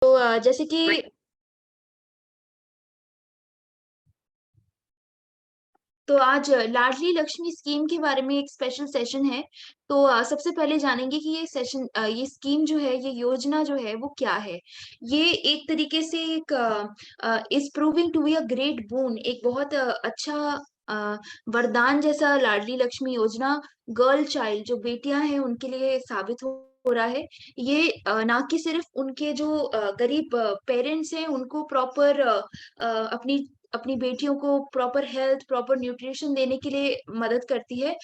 जैसे कि आज लाडली लक्ष्मी स्कीम के बारे में एक स्पेशल सेशन है। सबसे पहले जानेंगे कि ये स्कीम जो है, ये योजना जो है वो क्या है। ये एक तरीके से एक is proving to be a great boon, एक बहुत अच्छा अ, वरदान जैसा लाडली लक्ष्मी योजना गर्ल चाइल्ड जो बेटियां हैं उनके लिए साबित हो रहा है। ये ना कि सिर्फ उनके जो गरीब पेरेंट्स हैं उनको प्रॉपर अपनी अपनी बेटियों को प्रॉपर हेल्थ, प्रॉपर न्यूट्रिशन देने के लिए मदद करती है,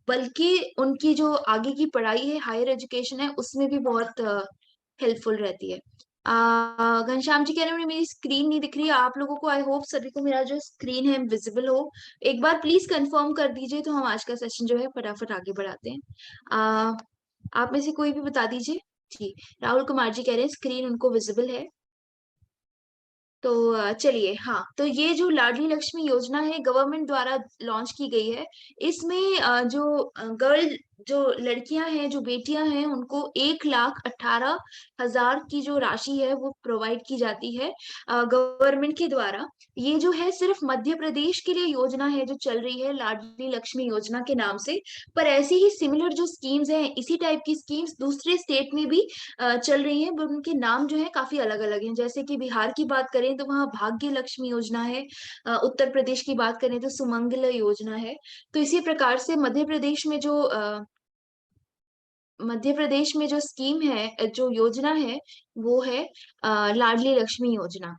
बल्कि उनकी जो आगे की पढ़ाई है, हायर एजुकेशन है, उसमें भी बहुत हेल्पफुल रहती है। घनश्याम जी कह रहे हैं मेरी स्क्रीन नहीं दिख रही है आप लोगों को। आई होप सभी को मेरा जो स्क्रीन है विजिबल हो। एक बार प्लीज कंफर्म कर दीजिए तो हम आज का सेशन जो है फटाफट आगे बढ़ाते हैं। आ, आप में से कोई भी बता दीजिए। जी, राहुल कुमार जी कह रहे हैं स्क्रीन उनको विजिबल है। चलिए, हाँ, तो ये जो लाडली लक्ष्मी योजना है गवर्नमेंट द्वारा लॉन्च की गई है। इसमें गर्ल जो लड़कियां हैं, जो बेटियां हैं, उनको 1,18,000 की जो राशि है वो प्रोवाइड की जाती है गवर्नमेंट के द्वारा। ये जो है सिर्फ मध्य प्रदेश के लिए योजना है जो चल रही है लाडली लक्ष्मी योजना के नाम से। पर ऐसी ही सिमिलर जो स्कीम्स हैं, इसी टाइप की स्कीम्स दूसरे स्टेट में भी चल रही हैं, पर उनके नाम जो है काफी अलग अलग हैं। जैसे कि बिहार की बात करें तो वहाँ भाग्य लक्ष्मी योजना है। उत्तर प्रदेश की बात करें तो सुमंगल योजना है। तो इसी प्रकार से मध्य प्रदेश में जो स्कीम है, जो योजना है, वो है लाडली लक्ष्मी योजना।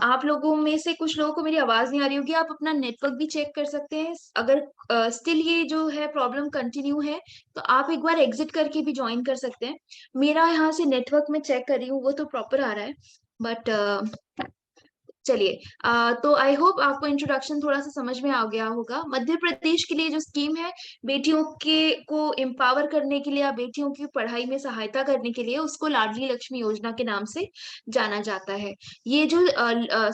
आप लोगों में से कुछ लोगों को मेरी आवाज नहीं आ रही होगी, आप अपना नेटवर्क भी चेक कर सकते हैं। अगर स्टिल ये जो है प्रॉब्लम कंटिन्यू है तो आप एक बार एग्जिट करके भी ज्वाइन कर सकते हैं। मेरा यहाँ से नेटवर्क में चेक कर रही हूँ, वो तो प्रॉपर आ रहा है। बट चलिए, तो आई होप आपको इंट्रोडक्शन थोड़ा सा समझ में आ गया होगा। मध्य प्रदेश के लिए जो स्कीम है, बेटियों के को एम्पावर करने के लिए या बेटियों की पढ़ाई में सहायता करने के लिए, उसको लाडली लक्ष्मी योजना के नाम से जाना जाता है। ये जो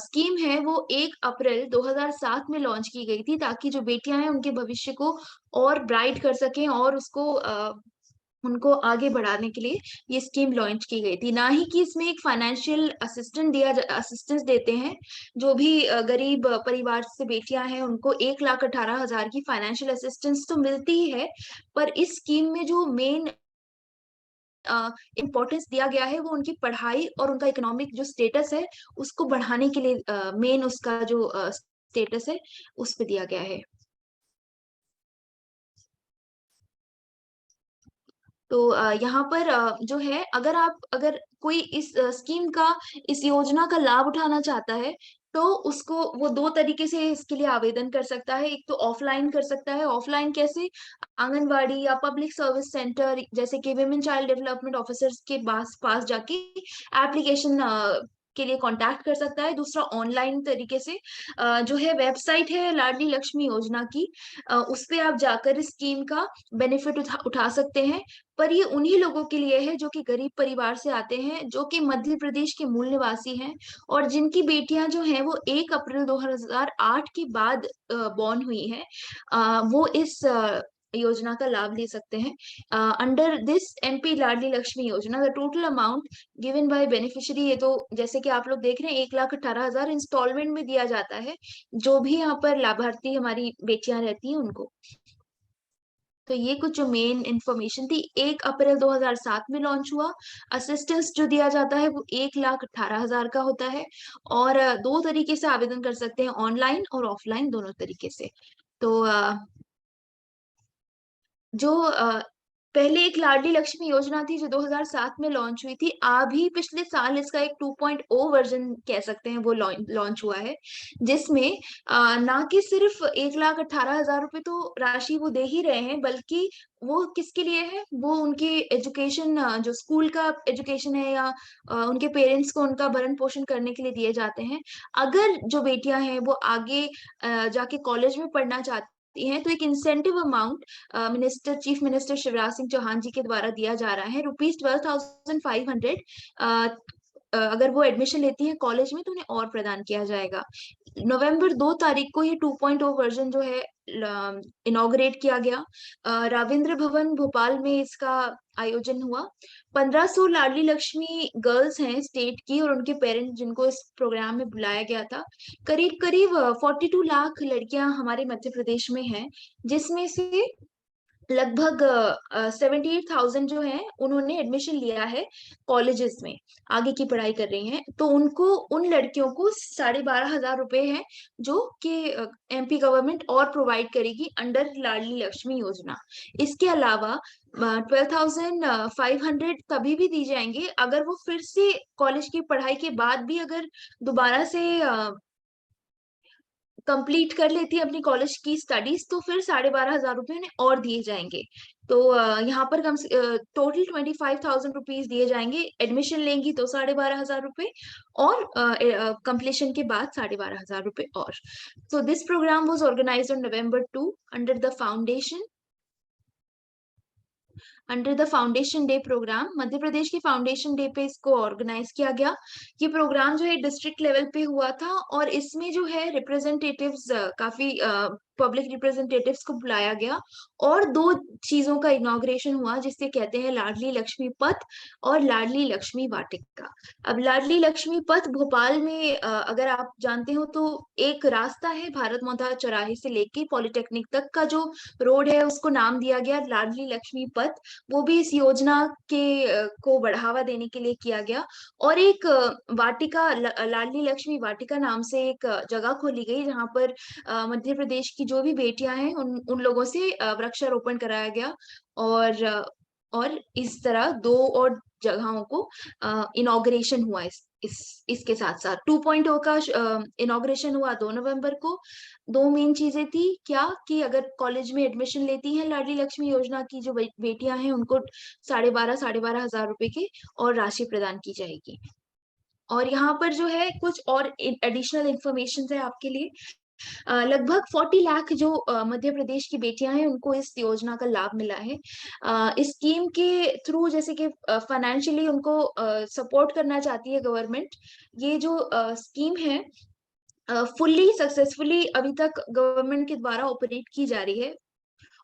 स्कीम है वो 1 अप्रैल 2007 में लॉन्च की गई थी, ताकि जो बेटियां हैं उनके भविष्य को और ब्राइट कर सकें और उसको उनको आगे बढ़ाने के लिए ये स्कीम लॉन्च की गई थी। ना ही कि इसमें एक फाइनेंशियल असिस्टेंस देते हैं। जो भी गरीब परिवार से बेटियां हैं उनको 1,18,000 की फाइनेंशियल असिस्टेंस तो मिलती ही है। पर इस स्कीम में जो मेन इम्पोर्टेंस दिया गया है वो उनकी पढ़ाई और उनका इकोनॉमिक जो स्टेटस है उसको बढ़ाने के लिए मेन उसका जो स्टेटस है उस पे दिया गया है। यहाँ पर जो है, अगर कोई इस स्कीम का, इस योजना का लाभ उठाना चाहता है तो उसको वो दो तरीके से इसके लिए आवेदन कर सकता है। एक तो ऑफलाइन कर सकता है। ऑफलाइन कैसे? आंगनवाड़ी या पब्लिक सर्विस सेंटर जैसे कि विमेन चाइल्ड डेवलपमेंट ऑफिसर्स के पास पास जाके एप्लीकेशन के लिए कांटेक्ट कर सकता है। दूसरा ऑनलाइन तरीके से जो है वेबसाइट है लाडली लक्ष्मी योजना की, उस पे आप जाकर इस स्कीम का बेनिफिट उठा सकते हैं। पर ये उन्हीं लोगों के लिए है जो कि गरीब परिवार से आते हैं, जो कि मध्य प्रदेश के मूल निवासी हैं और जिनकी बेटियां जो हैं वो 1 अप्रैल 2008 के बाद बॉर्न हुई हैं। वो इस योजना का लाभ ले सकते हैं। Under this MP Ladli Lakshmi Yojana the total amount given by beneficiary, ये तो जैसे कि आप लोग देख रहे हैं 1,18,000 इंस्टॉलमेंट में दिया जाता है जो भी यहाँ पर लाभार्थी हमारी बेटियां रहती हैं उनको। तो ये कुछ जो मेन इंफॉर्मेशन थी। 1 अप्रैल 2007 में लॉन्च हुआ। असिस्टेंस जो दिया जाता है वो 1,18,000 का होता है। और दो तरीके से आवेदन कर सकते हैं, ऑनलाइन और ऑफलाइन, दोनों तरीके से। तो जो पहले एक लाडली लक्ष्मी योजना थी जो 2007 में लॉन्च हुई थी, अभी पिछले साल इसका एक 2.0 वर्जन कह सकते हैं वो लॉन्च हुआ है। जिसमें ना कि सिर्फ 1,18,000 रुपए तो राशि वो दे ही रहे हैं, बल्कि वो किसके लिए है, वो उनकी एजुकेशन, जो स्कूल का एजुकेशन है या उनके पेरेंट्स को उनका भरण पोषण करने के लिए दिए जाते हैं। अगर जो बेटियां हैं वो आगे जाके कॉलेज में पढ़ना चाहती हैं तो एक incentive amount chief minister Shivraj Singh Chouhan ji के द्वारा दिया जा रहा है, ₹12,500। अगर वो एडमिशन लेती हैं कॉलेज में तो उन्हें और प्रदान किया जाएगा। नवंबर 2 तारीख को ये 2.0 वर्जन जो है इनॉग्रेट किया गया। रविंद्र भवन भोपाल में इसका आयोजन हुआ। 1500 लाडली लक्ष्मी गर्ल्स हैं स्टेट की और उनके पेरेंट्स जिनको इस प्रोग्राम में बुलाया गया था। करीब करीब 42 लाख लड़कियां हमारे मध्य प्रदेश में हैं, जिसमें से लगभग 78,000 जो है उन्होंने एडमिशन लिया है कॉलेजेस में, आगे की पढ़ाई कर रही हैं। तो उनको, उन लड़कियों को 12,500 रुपए हैं जो कि एमपी गवर्नमेंट और प्रोवाइड करेगी अंडर लाडली लक्ष्मी योजना। इसके अलावा 12,500 तभी भी दी जाएंगे अगर वो फिर से कॉलेज की पढ़ाई के बाद भी अगर दोबारा से कंप्लीट कर लेती है अपनी कॉलेज की स्टडीज, तो फिर 12,500 रुपये उन्हें और दिए जाएंगे। तो यहाँ पर कम से टोटल 25,000 रुपीज दिए जाएंगे। एडमिशन लेंगी तो 12,500 रुपये और कंप्लीशन के बाद 12,500 रुपये और। So this programme was organise on November 2 under the foundation day programme. Madhya Pradesh के फाउंडेशन डे पे इसको ऑर्गेनाइज किया गया। ये प्रोग्राम जो है डिस्ट्रिक्ट लेवल पे हुआ था और इसमें जो है रिप्रेजेंटेटिव्स, काफी पब्लिक रिप्रेजेंटेटिव्स को बुलाया गया और दो चीजों का इनॉग्रेशन हुआ जिससे कहते हैं लाडली लक्ष्मी पथ और लाडली लक्ष्मी वाटिका। अब लाडली लक्ष्मी पथ भोपाल में अगर आप जानते हो तो एक रास्ता है भारत माता चौराहे से लेके पॉलिटेक्निक तक का जो रोड है उसको नाम दिया गया लाडली लक्ष्मी पथ। वो भी इस योजना के को बढ़ावा देने के लिए किया गया। और एक वाटिका, लाडली लक्ष्मी वाटिका नाम से एक जगह खोली गई जहाँ पर मध्य प्रदेश की जो भी बेटियां हैं उन उन लोगों से वृक्षारोपण कराया गया। और और इस तरह दो और जगहों को इनॉग्रेशन हुआ। इसके साथ साथ 2.0 का इनॉग्रेशन हुआ 2 नवंबर को। दो मेन चीजें थी क्या कि अगर कॉलेज में एडमिशन लेती हैं लाडली लक्ष्मी योजना की जो बेटियां हैं उनको 12,500 की और राशि प्रदान की जाएगी। और यहाँ पर जो है कुछ और एडिशनल इंफॉर्मेशन है आपके लिए। लगभग 40 लाख जो मध्य प्रदेश की बेटियां हैं उनको इस योजना का लाभ मिला है। इस स्कीम के थ्रू जैसे कि फाइनेंशियली उनको सपोर्ट करना चाहती है गवर्नमेंट। ये जो स्कीम है फुल्ली सक्सेसफुली अभी तक गवर्नमेंट के द्वारा ऑपरेट की जा रही है।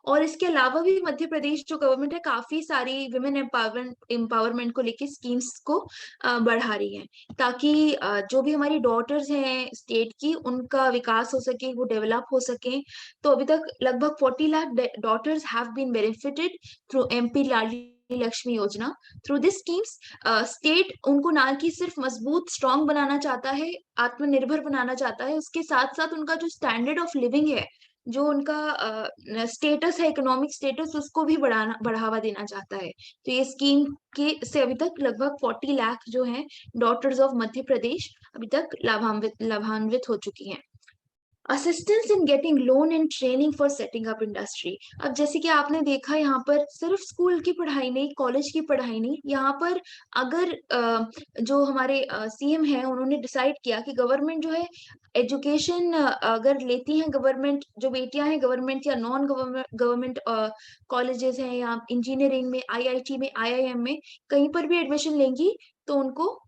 और इसके अलावा भी मध्य प्रदेश जो गवर्नमेंट है काफी सारी विमेन एम्पावरमेंट को लेके स्कीम्स को बढ़ा रही है ताकि जो भी हमारी डॉटर्स हैं स्टेट की उनका विकास हो सके, वो डेवलप हो सके। तो अभी तक लगभग 40 lakh daughters have been benefited through MP Ladli Lakshmi Yojana. Through this schemes state उनको ना कि सिर्फ मजबूत स्ट्रांग बनाना चाहता है, आत्मनिर्भर बनाना चाहता है, उसके साथ साथ उनका जो स्टैंडर्ड ऑफ लिविंग है, जो उनका स्टेटस है, इकोनॉमिक स्टेटस, उसको भी बढ़ावा देना चाहता है। तो ये स्कीम के से अभी तक लगभग 40 लाख जो हैं डॉटर्स ऑफ मध्य प्रदेश अभी तक लाभान्वित हो चुकी हैं। Assistance in getting loan and training for setting up industry. अब जैसे कि आपने देखा यहाँ पर सिर्फ स्कूल की पढ़ाई नहीं, कॉलेज की पढ़ाई नहीं, यहाँ पर अगर जो हमारे सीएम है उन्होंने डिसाइड किया कि गवर्नमेंट जो है एजुकेशन अगर लेती हैं, गवर्नमेंट जो बेटियां हैं गवर्नमेंट या नॉन गवर्नमेंट कॉलेजेस हैं या इंजीनियरिंग में, आईआईटी में, आईआईएम में, कहीं पर भी एडमिशन लेंगी तो उनको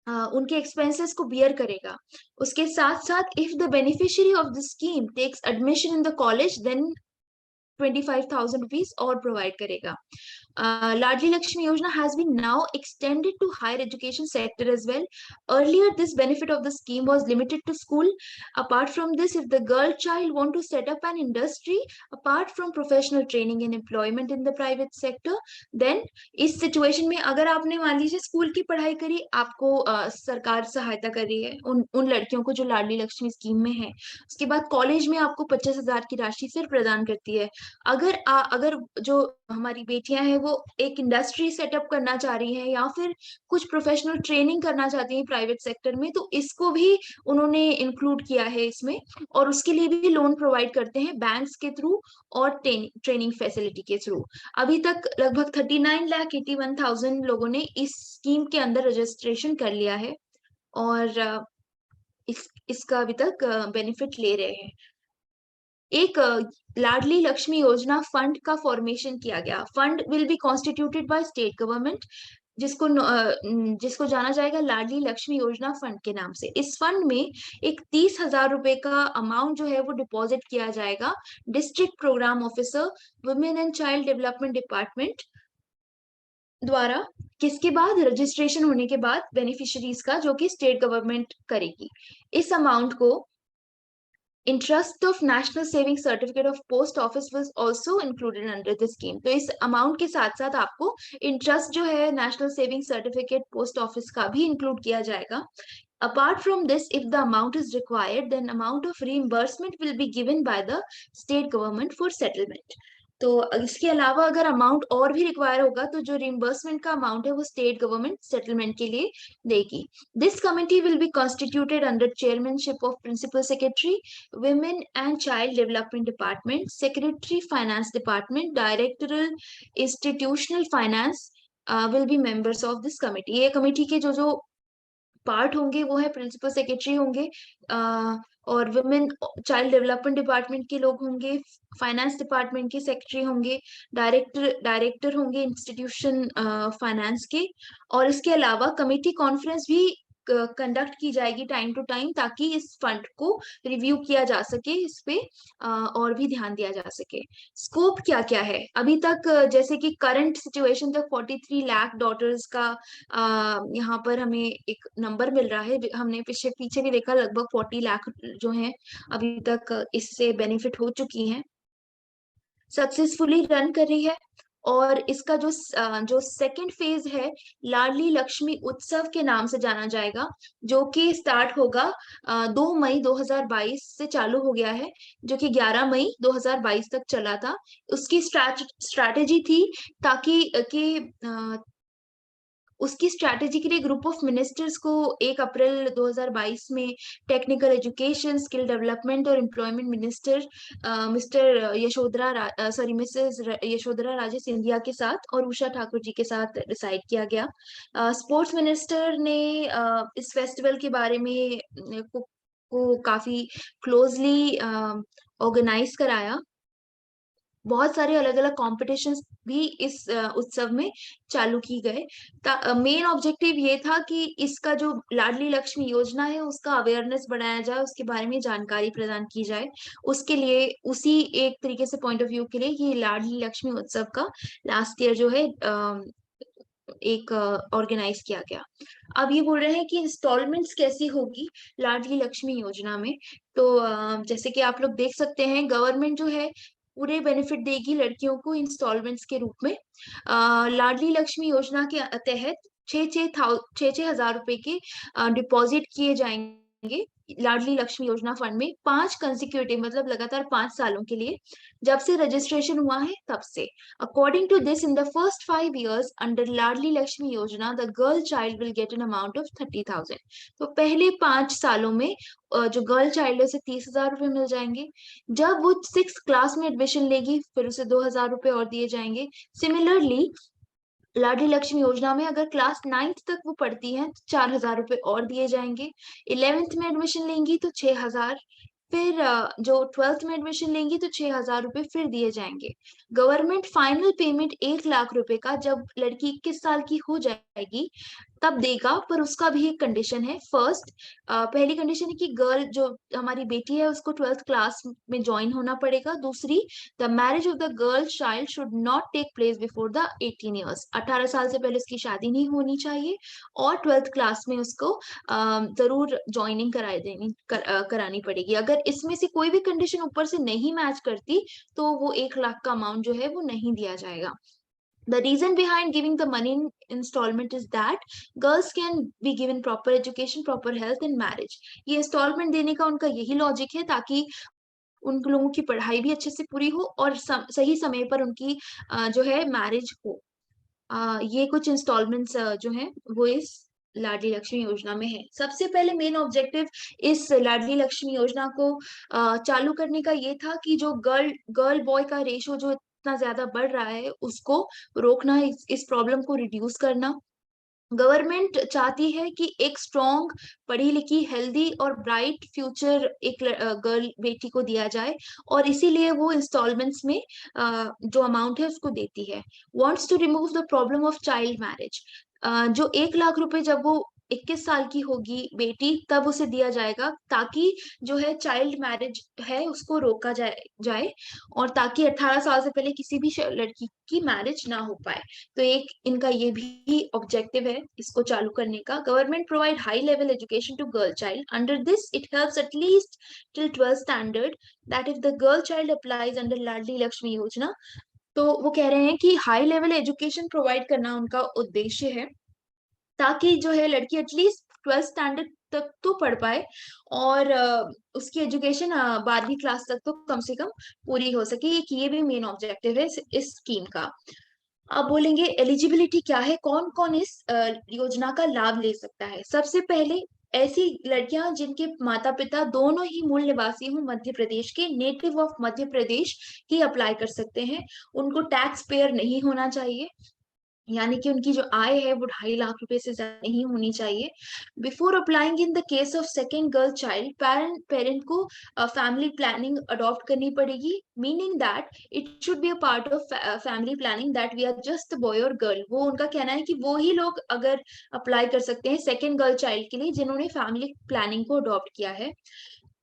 उनके एक्सपेंसेस को बियर करेगा। उसके साथ साथ if the beneficiary of the scheme takes admission in the college then 25,000 rupees और प्रोवाइड करेगा। Ladli Lakshmi Yojana has been now extended to higher education sector as well. Earlier, this benefit of the scheme was limited to school. Apart from this, if the girl child want to set up an industry, apart from professional training and employment in the private sector, then इस situation में अगर आपने मान लीजिए school की पढ़ाई करी, आपको सरकार सहायता कर रही है उन लड़कियों को जो लाडली लक्ष्मी स्कीम में है। उसके बाद कॉलेज में आपको 25,000 की राशि फिर प्रदान करती है। अगर जो हमारी बेटियां हैं वो एक इंडस्ट्री सेटअप करना चाह रही हैं या फिर कुछ प्रोफेशनल ट्रेनिंग करना चाहती हैं प्राइवेट सेक्टर में, तो इसको भी उन्होंने इंक्लूड किया है इसमें। और उसके लिए भी लोन प्रोवाइड करते हैं बैंक्स के थ्रू और ट्रेनिंग फैसिलिटी के थ्रू। अभी तक लगभग 39,81,000 लोगों ने इस स्कीम के अंदर रजिस्ट्रेशन कर लिया है और इसका अभी तक बेनिफिट ले रहे हैं। एक लाडली लक्ष्मी योजना फंड का फॉर्मेशन किया गया। Fund will be constituted by state government जिसको जाना जाएगा लाडली लक्ष्मी योजना फंड के नाम से। इस फंड में एक 30,000 रुपए का अमाउंट जो है वो डिपॉजिट किया जाएगा district programme officer women and child development department द्वारा, किसके बाद रजिस्ट्रेशन होने के बाद बेनिफिशियरीज का, जो कि स्टेट गवर्नमेंट करेगी। इस अमाउंट को interest of national saving certificate of post office was also included under the scheme. तो इस अमाउंट के साथ साथ आपको इंटरेस्ट जो है national saving certificate post office का भी इंक्लूड किया जाएगा। Apart from this, if the amount is required, then amount of reimbursement will be given by the state government for settlement. तो इसके अलावा अगर अमाउंट और भी रिक्वायर होगा तो जो रिम्बर्समेंट का अमाउंट है वो स्टेट गवर्नमेंट सेटलमेंट के लिए देगी। This committee will be constituted under chairmanship of principal secretary women and child development department, secretary finance department, director institutional finance will be members of this committee. ये committee के जो जो part होंगे वो है प्रिंसिपल सेक्रेटरी होंगे, और women child development department के लोग होंगे, फाइनेंस डिपार्टमेंट के सेक्रेटरी होंगे, डायरेक्टर होंगे इंस्टीट्यूशन फाइनेंस के। और इसके अलावा कमेटी कॉन्फ्रेंस भी कंडक्ट की जाएगी टाइम टू टाइम, ताकि इस फंड को रिव्यू किया जा सके, इस पे और भी ध्यान दिया जा सके। स्कोप क्या क्या है अभी तक, जैसे कि करंट सिचुएशन तक 43 लाख डॉटर्स का यहाँ पर हमें एक नंबर मिल रहा है। हमने पीछे भी देखा, लगभग 40 लाख जो हैं अभी तक इससे बेनिफिट हो चुकी हैं, सक्सेसफुली रन कर रही है। और इसका जो सेकंड फेज है लाडली लक्ष्मी उत्सव के नाम से जाना जाएगा, जो कि स्टार्ट होगा 2 मई 2022 से चालू हो गया है, जो कि 11 मई 2022 तक चला था। उसकी स्ट्रैटेजी थी ताकि उसकी स्ट्रैटेजी के लिए ग्रुप ऑफ मिनिस्टर्स को 1 अप्रैल 2022 में टेक्निकल एजुकेशन, स्किल डेवलपमेंट और employment minister Mrs Yashodhara Raje Scindia के साथ और उषा ठाकुर जी के साथ डिसाइड किया गया। स्पोर्ट्स मिनिस्टर ने इस फेस्टिवल के बारे में को काफी क्लोजली ऑर्गेनाइज कराया। बहुत सारे अलग अलग कॉम्पिटिशन्स भी इस उत्सव में चालू की गए। मेन ऑब्जेक्टिव ये था कि इसका जो लाडली लक्ष्मी योजना है उसका अवेयरनेस बढ़ाया जाए, उसके बारे में जानकारी प्रदान की जाए। उसके लिए उसी एक तरीके से पॉइंट ऑफ व्यू के लिए ये लाडली लक्ष्मी उत्सव का लास्ट ईयर जो है एक ऑर्गेनाइज किया गया। अब ये बोल रहे हैं कि इंस्टॉलमेंट्स कैसी होगी लाडली लक्ष्मी योजना में। तो जैसे कि आप लोग देख सकते हैं, गवर्नमेंट जो है पूरे बेनिफिट देगी लड़कियों को इंस्टॉलमेंट्स के रूप में। लाडली लक्ष्मी योजना के तहत 6,000 रुपए के डिपॉजिट किए जाएंगे लाडली लक्ष्मी योजना फंड में 5 कंसिक्यूटिव, मतलब लगातार 5 सालों के लिए, जब से रजिस्ट्रेशन हुआ है तब से। According to this, in the first 5 years under Ladli Lakshmi Yojana the girl child will get an amount of 30,000। तो पहले 5 सालों में जो गर्ल चाइल्ड है उसे 30,000 रुपए मिल जाएंगे। जब वो 6th क्लास में एडमिशन लेगी फिर उसे 2,000 रुपए और दिए जाएंगे। सिमिलरली लाडली लक्ष्मी योजना में अगर क्लास 9th तक वो पढ़ती है तो 4,000 रुपए और दिए जाएंगे। 11th में एडमिशन लेंगी तो 6,000, फिर जो 12th में एडमिशन लेंगी तो 6,000 रुपए फिर दिए जाएंगे। गवर्नमेंट फाइनल पेमेंट 1 लाख रुपए का जब लड़की 21 साल की हो जाएगी तब देगा, पर उसका भी एक कंडीशन है। फर्स्ट, पहली कंडीशन है कि गर्ल जो हमारी बेटी है उसको 12th क्लास में ज्वाइन होना पड़ेगा। दूसरी, the marriage of the girl child should not take place before the 18 years। 18 साल से पहले उसकी शादी नहीं होनी चाहिए और 12th क्लास में उसको जरूर ज्वाइनिंग करानी पड़ेगी। अगर इसमें से कोई भी कंडीशन ऊपर से नहीं मैच करती तो वो 1 लाख का अमाउंट जो है वो नहीं दिया जाएगा। The reason behind giving the money in installment is that girls can be given proper education, proper health and marriage। ये installment देने का उनका यही लॉजिक है ताकि उन लोगों की पढ़ाई भी अच्छे से पूरी हो और सही समय पर उनकी जो है मैरिज हो। ये कुछ इंस्टॉलमेंट्स जो हैं वो इस लाडली लक्ष्मी योजना में है। सबसे पहले मेन ऑब्जेक्टिव इस लाडली लक्ष्मी योजना को चालू करने का ये था कि जो गर्ल बॉय का रेशो जो इतना ज्यादा बढ़ रहा है उसको रोकना, इस प्रॉब्लम को रिड्यूस करना। गवर्नमेंट चाहती है कि एक स्ट्रॉन्ग, पढ़ी लिखी, हेल्दी और ब्राइट फ्यूचर एक गर्ल बेटी को दिया जाए और इसीलिए वो इंस्टॉलमेंट्स में जो अमाउंट है उसको देती है। Wants to remove the problem of child marriage. जो 1 लाख रुपए जब वो 21 साल की होगी बेटी तब उसे दिया जाएगा, ताकि जो है चाइल्ड मैरिज है उसको रोका जाए और ताकि 18 साल से पहले किसी भी लड़की की मैरिज ना हो पाए। तो एक इनका ये भी ऑब्जेक्टिव है इसको चालू करने का। Government provide high level education to girl child, under this it helps at least till 12th standard, that if the girl child applies under Ladli Lakshmi Yojana. तो वो कह रहे हैं कि हाई लेवल एजुकेशन प्रोवाइड करना उनका उद्देश्य है, ताकि जो है लड़की एटलीस्ट 12th स्टैंडर्ड तक तो पढ़ पाए और उसकी एजुकेशन 12वीं क्लास तक तो कम से कम पूरी हो सके। एक ये भी मेन ऑब्जेक्टिव है इस स्कीम का। अब बोलेंगे एलिजिबिलिटी क्या है, कौन कौन इस योजना का लाभ ले सकता है। सबसे पहले ऐसी लड़कियां जिनके माता पिता दोनों ही मूल निवासी हों मध्य प्रदेश के, native of Madhya Pradesh, he apply कर सकते हैं। उनको टैक्स पेयर नहीं होना चाहिए, यानी कि उनकी जो आय है वो 2.5 लाख रुपए से ज्यादा नहीं होनी चाहिए। Before applying in the case of second girl child, parent parent को फैमिली प्लानिंग अडॉप्ट करनी पड़ेगी, meaning that it should be a part of family planning that we are just boy और गर्ल। वो उनका कहना है कि वो ही लोग अगर अप्लाई कर सकते हैं सेकेंड गर्ल चाइल्ड के लिए जिन्होंने फैमिली प्लानिंग को अडॉप्ट किया है।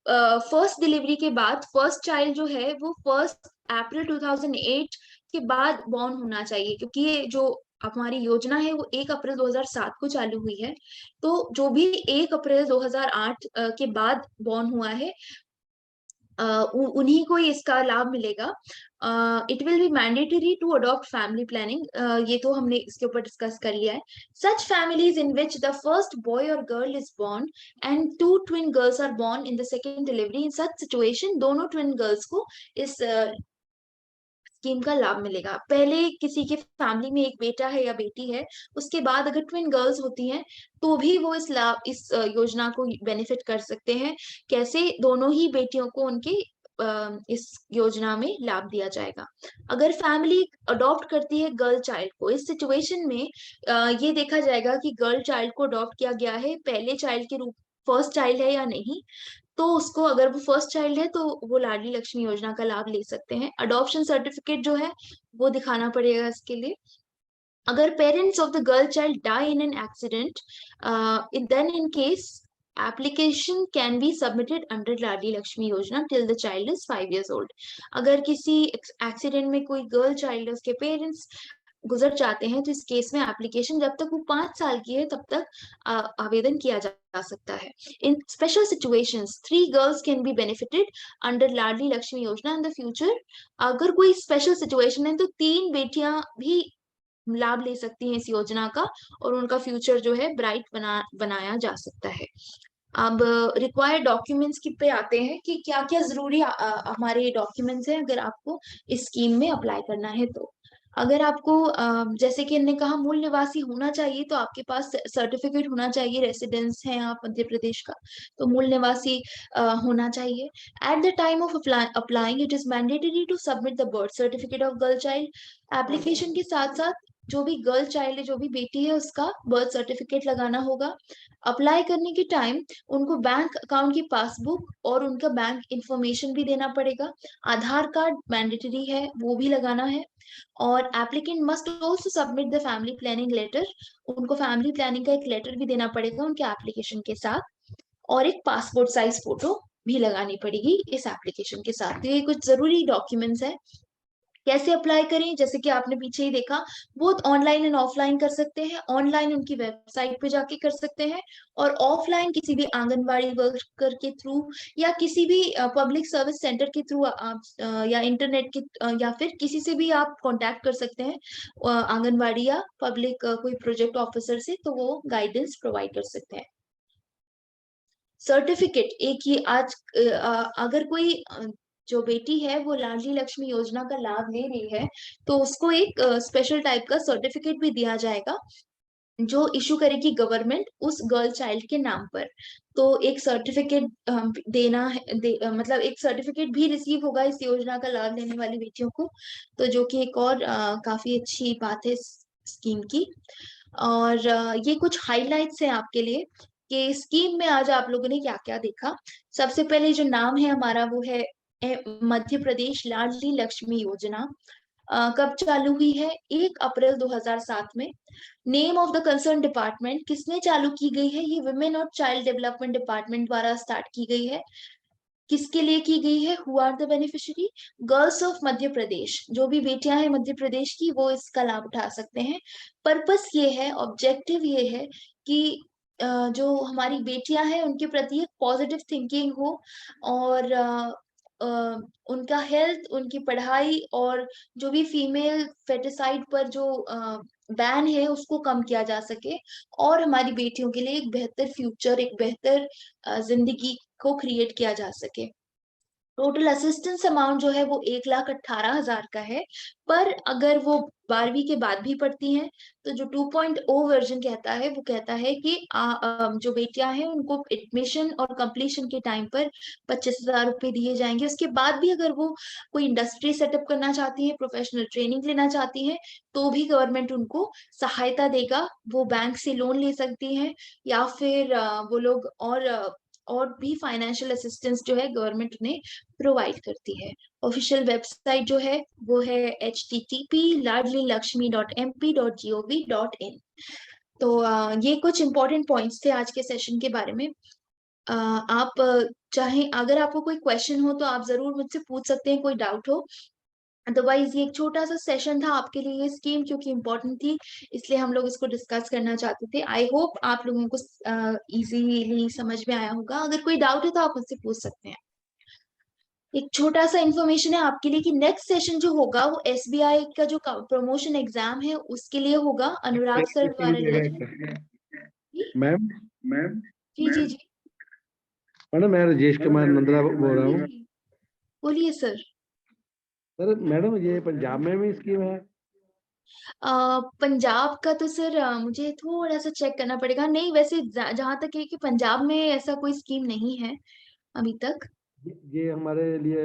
फर्स्ट डिलीवरी के बाद फर्स्ट चाइल्ड जो है वो 1 अप्रैल 2008 के बाद बॉर्न होना चाहिए, क्योंकि ये जो हमारी योजना है वो 1 अप्रैल 2007 को चालू हुई है। तो जो भी 1 अप्रैल 2008 के बाद बॉर्न हुआ है उन्हीं को ही इसका लाभ मिलेगा। It will be mandatory to adopt family planning, ये तो हमने इसके ऊपर डिस्कस कर लिया है। Such families in which the first boy और girl is born and 2 twin girls are born in the second delivery, in such situation दोनों ट्विन गर्ल्स को इस स्कीम का लाभ मिलेगा। पहले किसी के फैमिली में एक बेटा है या बेटी है, उसके बाद अगर ट्विन गर्ल्स होती हैं तो भी वो इस योजना को बेनिफिट कर सकते हैं। कैसे? दोनों ही बेटियों को उनके इस योजना में लाभ दिया जाएगा। अगर फैमिली अडॉप्ट करती है गर्ल चाइल्ड को, इस सिचुएशन में ये देखा जाएगा कि गर्ल चाइल्ड को अडॉप्ट किया गया है पहले चाइल्ड के रूप, फर्स्ट चाइल्ड है या नहीं। तो उसको, अगर वो फर्स्ट चाइल्ड है तो वो लाडली लक्ष्मी योजना का लाभ ले सकते हैं। अडॉप्शन सर्टिफिकेट जो है वो दिखाना पड़ेगा इसके लिए। अगर parents of the girl child die in an accident, then in case application can be submitted under Ladli Lakshmi Yojana till the child is 5 years old। अगर किसी एक्सीडेंट में कोई गर्ल चाइल्ड, उसके पेरेंट्स गुजर जाते हैं, तो इस केस में एप्लीकेशन जब तक वो 5 साल की है तब तक आवेदन किया जा सकता है। In special situations 3 girls can be benefited under Ladli Lakshmi Yojana in the future. अगर कोई स्पेशल सिचुएशन है तो 3 बेटियां भी लाभ ले सकती हैं इस योजना का, और उनका फ्यूचर जो है ब्राइट बनाया जा सकता है। अब रिक्वायर्ड डॉक्यूमेंट्स की पे आते हैं कि क्या क्या जरूरी हमारे डॉक्यूमेंट्स हैं अगर आपको इस स्कीम में अप्लाई करना है तो। अगर आपको जैसे कि हमने कहा मूल निवासी होना चाहिए, तो आपके पास सर्टिफिकेट होना चाहिए, रेसिडेंस है आप मध्य प्रदेश का तो मूल निवासी होना चाहिए। At the time of applying it is mandatory to submit the birth certificate of girl child. Application के साथ साथ जो भी गर्ल चाइल्ड है, जो भी बेटी है, उसका बर्थ सर्टिफिकेट लगाना होगा। अप्लाई करने के टाइम उनको बैंक अकाउंट की पासबुक और उनका बैंक इंफॉर्मेशन भी देना पड़ेगा। आधार कार्ड मैंडेटरी है, वो भी लगाना है। और applicant must also submit the family planning letter, उनको फैमिली प्लानिंग का एक लेटर भी देना पड़ेगा उनके एप्लीकेशन के साथ। और एक पासपोर्ट साइज फोटो भी लगानी पड़ेगी इस एप्लीकेशन के साथ। तो ये कुछ जरूरी डॉक्यूमेंट्स है। कैसे अप्लाई करें? जैसे कि आपने पीछे ही देखा, वो ऑनलाइन एंड ऑफलाइन कर सकते हैं। ऑनलाइन उनकी वेबसाइट पे जाके कर सकते हैं, और ऑफलाइन किसी भी आंगनबाड़ी वर्कर के थ्रू या किसी भी पब्लिक सर्विस सेंटर के थ्रू आप या इंटरनेट के या फिर किसी से भी आप कांटेक्ट कर सकते हैं, आंगनबाड़ी या पब्लिक कोई प्रोजेक्ट ऑफिसर से, तो वो गाइडेंस प्रोवाइड कर सकते हैं। सर्टिफिकेट एक ही आज अगर कोई जो बेटी है वो लाडली लक्ष्मी योजना का लाभ ले रही है, तो उसको एक स्पेशल टाइप का सर्टिफिकेट भी दिया जाएगा जो इशू करेगी गवर्नमेंट उस गर्ल चाइल्ड के नाम पर। तो एक सर्टिफिकेट देना है, मतलब एक सर्टिफिकेट भी रिसीव होगा इस योजना का लाभ लेने वाली बेटियों को, तो जो कि एक और काफी अच्छी बात है इस स्कीम की। और ये कुछ हाइलाइट्स हैं आपके लिए कि स्कीम में आज आप लोगों ने क्या क्या देखा। सबसे पहले जो नाम है हमारा वो है मध्य प्रदेश लाडली लक्ष्मी योजना। कब चालू हुई है? 1 अप्रैल 2007 में। Name of the concern department, किसने चालू की गई है? ये वुमेन और चाइल्ड डेवलपमेंट डिपार्टमेंट द्वारा स्टार्ट की गई है। किसके लिए की गई है? Who are the beneficiary? Girls of Madhya Pradesh, जो भी बेटियां हैं मध्य प्रदेश की, वो इसका लाभ उठा सकते हैं। पर्पस ये है, ऑब्जेक्टिव ये है कि जो हमारी बेटियां हैं उनके प्रति एक पॉजिटिव थिंकिंग हो, और अ, उनका हेल्थ, उनकी पढ़ाई, और जो भी फीमेल फेटिसाइड पर जो बैन है उसको कम किया जा सके, और हमारी बेटियों के लिए एक बेहतर फ्यूचर, एक बेहतर जिंदगी को क्रिएट किया जा सके। टोटल असिस्टेंस अमाउंट जो है वो 1,18,000 का है। पर अगर वो 12वीं के बाद भी पढ़ती हैं, तो जो 2.0 वर्जन कहता है, वो कहता है कि जो बेटियां हैं उनको एडमिशन और कंप्लीशन के टाइम पर 25,000 रुपए दिए जाएंगे। उसके बाद भी अगर वो कोई इंडस्ट्री सेटअप करना चाहती है, प्रोफेशनल ट्रेनिंग लेना चाहती हैं, तो भी गवर्नमेंट उनको सहायता देगा। वो बैंक से लोन ले सकती हैं, या फिर वो लोग और भी फाइनेंशियल असिस्टेंस जो है गवर्नमेंट उन्हें प्रोवाइड करती है। ऑफिशियल वेबसाइट जो है वो है http://ladlilaxmi.mp.gov.in। तो ये कुछ इंपॉर्टेंट पॉइंट्स थे आज के सेशन के बारे में। आप चाहें, अगर आपको कोई क्वेश्चन हो तो आप जरूर मुझसे पूछ सकते हैं, कोई डाउट हो। अदरवाइज ये एक छोटा सा सेशन था आपके लिए, ये स्कीम क्योंकि इम्पोर्टेंट थी इसलिए हम लोग इसको डिस्कस करना चाहते थे। आई होप आप लोगों को इजीली समझ में आया होगा। अगर कोई डाउट है तो आप मुझसे पूछ सकते हैं। एक छोटा सा इंफॉर्मेशन है आपके लिए कि नेक्स्ट सेशन जो होगा वो एसबीआई का जो प्रमोशन एग्जाम है उसके लिए होगा, अनुराग सर द्वारा लिया जाएगा। मैम जी जी जी मैडम, मैं राजेश कुमार नंदरा बोल रहा हूँ। बोलिए सर। सर मैडम, ये पंजाब में भी स्कीम है? पंजाब का तो सर मुझे थोड़ा सा चेक करना पड़ेगा। नहीं, वैसे जहां तक है कि पंजाब में ऐसा कोई स्कीम नहीं है अभी तक। ये हमारे लिए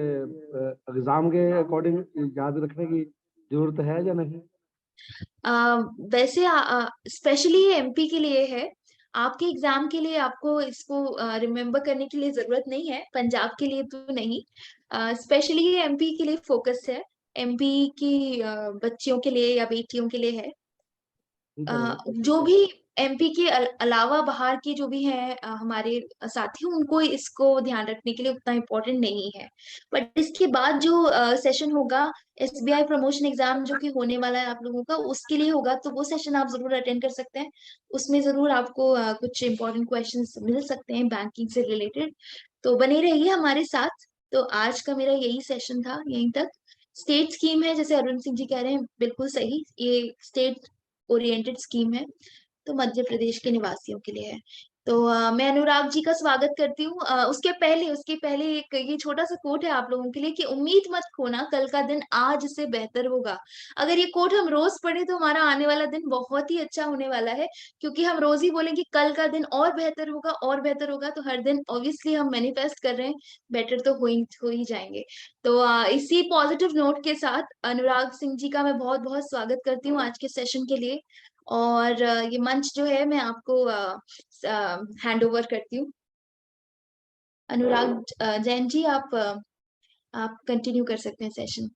एग्जाम के अकॉर्डिंग याद रखने की जरूरत है या नहीं? वैसे स्पेशली ये एमपी के लिए है। आपके एग्जाम के लिए आपको इसको रिमेम्बर करने के लिए जरूरत नहीं है, पंजाब के लिए तो नहीं। स्पेशली ये एमपी के लिए फोकस है, एमपी की बच्चियों के लिए या बेटियों के लिए है। ठीक है मैडम। जो भी एमपी के अलावा बाहर के जो भी हैं हमारे साथी, उनको इसको ध्यान रखने के लिए उतना इम्पोर्टेंट नहीं है। बट इसके बाद जो सेशन होगा, एसबीआई प्रमोशन एग्जाम जो कि होने वाला है आप लोगों का, उसके लिए होगा, तो वो सेशन आप जरूर अटेंड कर सकते हैं। उसमें जरूर आपको कुछ इम्पोर्टेंट क्वेश्चंस मिल सकते हैं बैंकिंग से रिलेटेड। तो बने रहिए हमारे साथ। तो आज का मेरा यही सेशन था, यहीं तक। स्टेट स्कीम है, जैसे अरुण सिंह जी कह रहे हैं, बिल्कुल सही, ये स्टेट ओरिएंटेड स्कीम है, तो मध्य प्रदेश के निवासियों के लिए है। तो मैं अनुराग जी का स्वागत करती हूँ। उसके पहले एक ये छोटा सा कोट है आप लोगों के लिए कि उम्मीद मत खोना, कल का दिन आज से बेहतर होगा। अगर ये कोट हम रोज पढ़े तो हमारा आने वाला दिन बहुत ही अच्छा होने वाला है, क्योंकि हम रोज ही बोलेंगे कल का दिन और बेहतर होगा और बेहतर होगा, तो हर दिन ऑब्वियसली हम मैनिफेस्ट कर रहे हैं, बेटर तो हो ही जाएंगे। तो इसी पॉजिटिव नोट के साथ अनुराग सिंह जी का मैं बहुत बहुत स्वागत करती हूँ आज के सेशन के लिए। और ये मंच जो है मैं आपको हैंड ओवर करती हूँ। अनुराग जैन जी, आप कंटिन्यू कर सकते हैं सेशन।